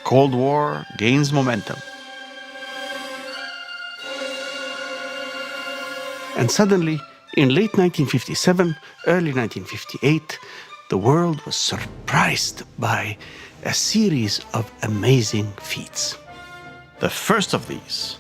Cold War gains momentum. And suddenly, in late 1957, early 1958, the world was surprised by a series of amazing feats. The first of these,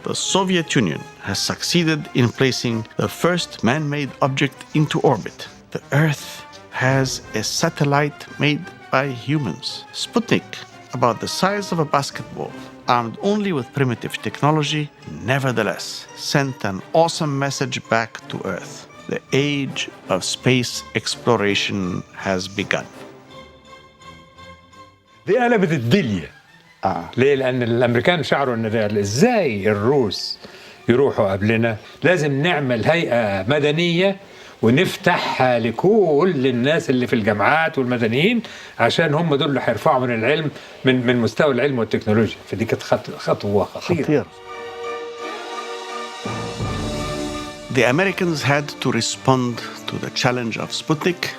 the Soviet Union has succeeded in placing the first man-made object into orbit. The Earth has a satellite made by humans, Sputnik, about the size of a basketball, armed only with primitive technology, nevertheless sent an awesome message back to Earth. The age of space exploration has begun. دي قلبت الدنيا. ليه؟ لأن الأمريكان شعروا إن إزاي الروس يروحوا قبلنا، لازم نعمل هيئة مدنية ونفتحها لكل الناس اللي في الجامعات والمدنيين عشان هم دول اللي هيرفعوا من العلم من مستوى العلم والتكنولوجيا. فدي كانت خطوة خطيرة. The Americans had to respond to the challenge of Sputnik.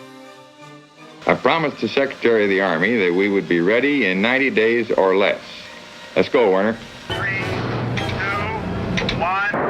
I promised the Secretary of the Army that we would be ready in 90 days or less. Let's go, Werner. 3, 2, 1.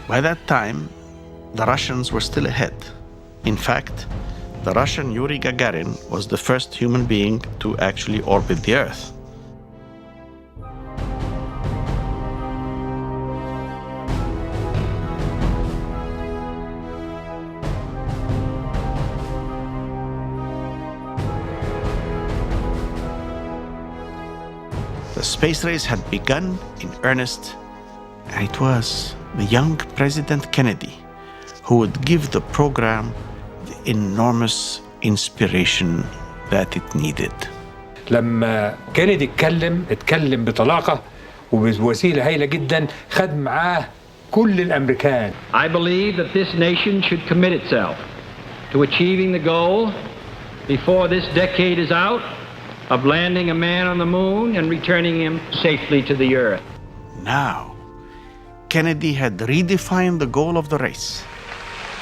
By that time, the Russians were still ahead. In fact, the Russian Yuri Gagarin was the first human being to actually orbit the Earth. The space race had begun in earnest, and it was the young President Kennedy who would give the program the enormous inspiration that it needed. لما كينيدي اتكلم بطلاقة وبوسيلة هايلة جدا، خد معاه كل الأمريكان. I believe that this nation should commit itself to achieving the goal before this decade is out of landing a man on the moon and returning him safely to the Earth. Now, Kennedy had redefined the goal of the race.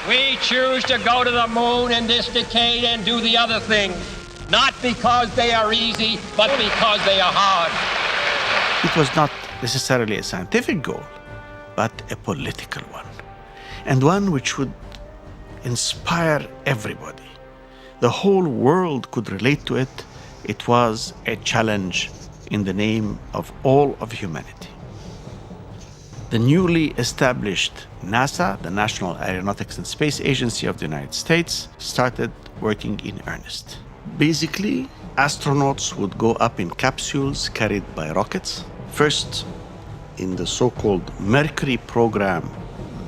We choose to go to the moon in this decade and do the other things, not because they are easy, but because they are hard. It was not necessarily a scientific goal, but a political one, and one which would inspire everybody. The whole world could relate to it. It was a challenge in the name of all of humanity. The newly established NASA, the National Aeronautics and Space Agency of the United States, started working in earnest. Basically, astronauts would go up in capsules carried by rockets. First, in the so-called Mercury program,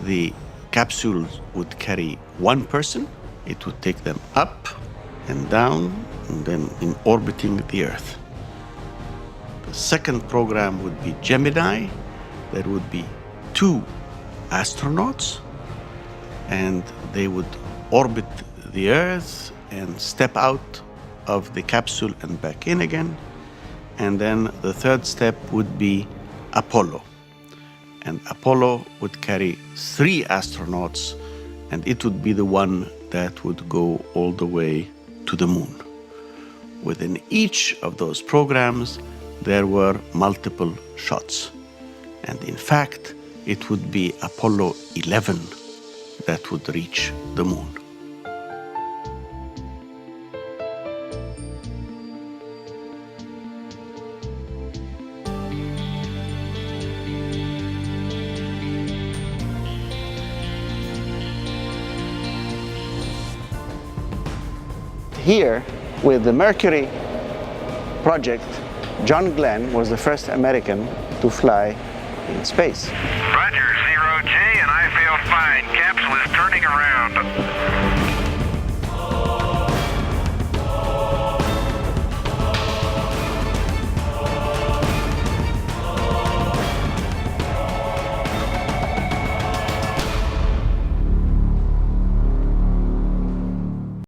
the capsules would carry one person. It would take them up and down, and then in orbiting the Earth. The second program would be Gemini. There would be 2 astronauts, and they would orbit the Earth and step out of the capsule and back in again. And then the third step would be Apollo. And Apollo would carry 3 astronauts, and it would be the one that would go all the way to the moon. Within each of those programs, there were multiple shots. And in fact, it would be Apollo 11 that would reach the moon. Here, with the Mercury project, John Glenn was the first American to fly in space. Roger.